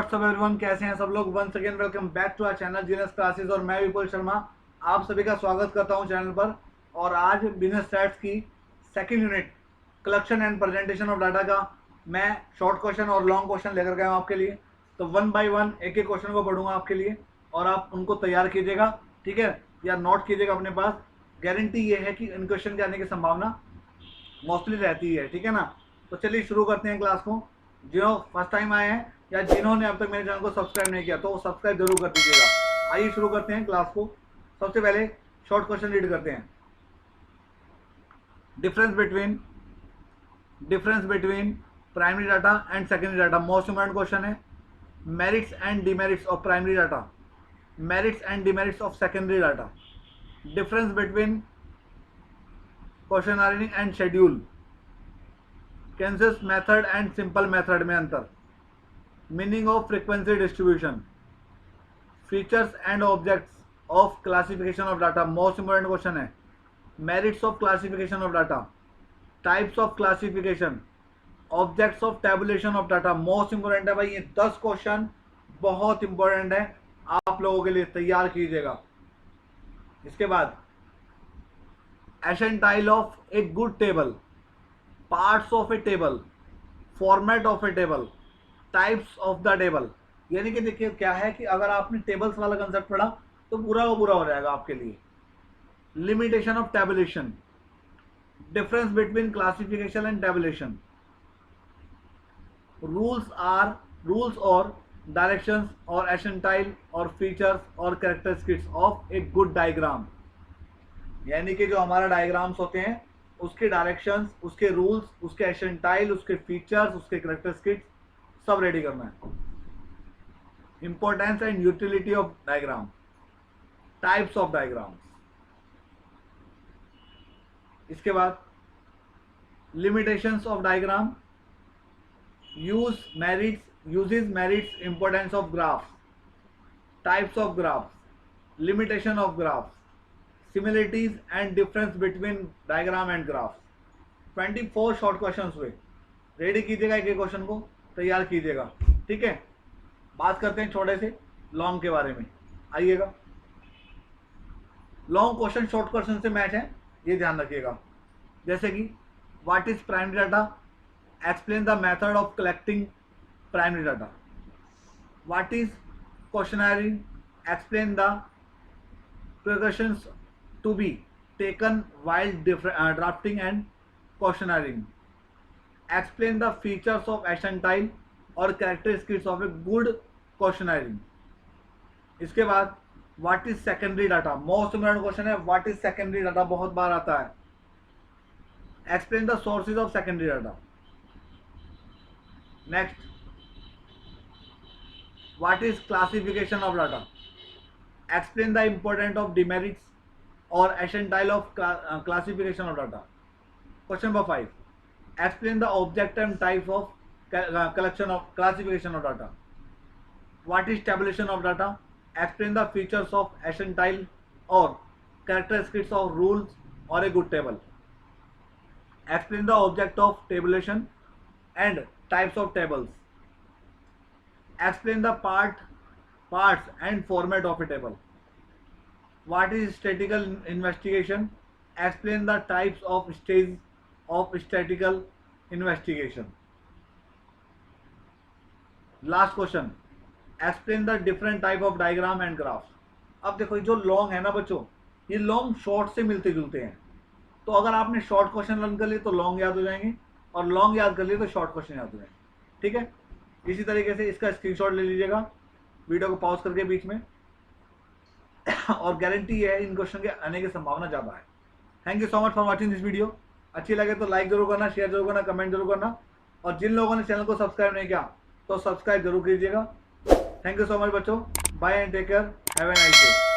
WhatsApp everyone, कैसे हैं सब लोग। Once again welcome back to our channel genius classes और मैं विपुल शर्मा आप सभी का स्वागत करता हूं चैनल पर। और आज बिजनेस स्टैट्स की second unit collection and presentation of data का मैं शॉर्ट क्वेश्चन और लॉन्ग क्वेश्चन लेकर गया हूं आपके लिए। तो वन बाय वन एक एक क्वेश्चन को पढ़ूंगा आपके लिए और आप उनको तैयार कीजिएगा, ठीक है, या नोट कीजिएगा अपने पास। गारंटी ये है कि इन क्वेश्चन के आने की संभावना मोस्टली रहती है, ठीक है ना। तो चलिए शुरू करते हैं क्लास को। जो फर्स्ट टाइम आए हैं या जिन्होंने अब तक मेरे चैनल को सब्सक्राइब नहीं किया तो वो सब्सक्राइब जरूर कर दीजिएगा। आइए शुरू करते हैं क्लास को। सबसे पहले शॉर्ट क्वेश्चन रीड करते हैं। Difference between primary data and secondary data, most important question है। Merits and demerits of primary data, merits and demerits of secondary data, difference between questionnaire and schedule, consensus method and simple method में अंतर, meaning of frequency distribution, features and objects of classification of data, most important question है। Merits of classification of data, types of classification, objects of tabulation of data, most important है भाई। ये 10 question बहुत important है, आप लोगों के लिए तैयार कीजिएगा। इसके बाद essential of a good table, parts of a table, format of a table, types of the table. यानी कि देखिए क्या है कि अगर आपने टेबल्स वाला कंसेप्ट पढ़ा तो पूरा का पूरा हो जाएगा आपके लिए। Limitation of tabulation, difference between classification and tabulation, rules और डायरेक्शंस और एसेंटाइल और फीचर्स और characteristics of a good diagram. यानी कि जो हमारा डायग्राम्स होते हैं उसके डायरेक्शंस, उसके रूल्स, उसके एसेंटाइल, उसके फीचर्स, उसके कैरेक्टरिस्टिक्स सब रेडी करना है। Importance and utility of diagram, types of diagrams. इसके बाद limitations of diagram, uses merits, importance of graphs, types of graphs, limitation of graphs, similarities and difference between diagram and graphs. 24 short question हुए, ready कीजिएगा, एक एक question को तैयार कीजिएगा, ठीक है। बात करते हैं छोटे से लॉन्ग के बारे में। आइएगा, लॉन्ग क्वेश्चन शॉर्ट क्वेश्चन से मैच है, ये ध्यान रखिएगा। जैसे कि what is primary data, explain the method of collecting primary data. What is questionnaire, explain the precautions to be taken while drafting and questionnaire. Explain the features of एसेंटाइल और characteristics of a good questionnaire. इसके बाद what is secondary data, most important question है। what is secondary data बहुत बार आता है। Explain the sources of secondary data. Next, what is classification of data, explain the importance of demerits or essential of classification of data. Question number 5, explain the object and types of collection of classification of data. What is tabulation of data, explain the features of एसेंटाइल or characteristics of rules or a good table. Explain the object of tabulation and types of tables. Explain the parts and format of a table. What is statistical investigation, explain the types of stages of statistical investigation. Last question, explain the different type of diagram and graphs. अब देखो जो long है ना बच्चों, ये long short से मिलते जुलते हैं। तो अगर आपने शॉर्ट क्वेश्चन लर्न कर लिए तो लॉन्ग याद हो जाएंगे, और लॉन्ग याद कर लिए तो शॉर्ट क्वेश्चन याद हो जाएंगे, ठीक है। इसी तरीके से इसका स्क्रीनशॉट ले लीजिएगा वीडियो को पॉज करके बीच में, और गारंटी है इन क्वेश्चन के आने की संभावना ज़्यादा है। Thank you so much for watching this video. अच्छी लगे तो लाइक जरूर करना, शेयर जरूर करना, कमेंट जरूर करना, और जिन लोगों ने चैनल को सब्सक्राइब नहीं किया तो सब्सक्राइब जरूर कीजिएगा। थैंक यू सो मच बच्चों, bye and take care, have a nice day.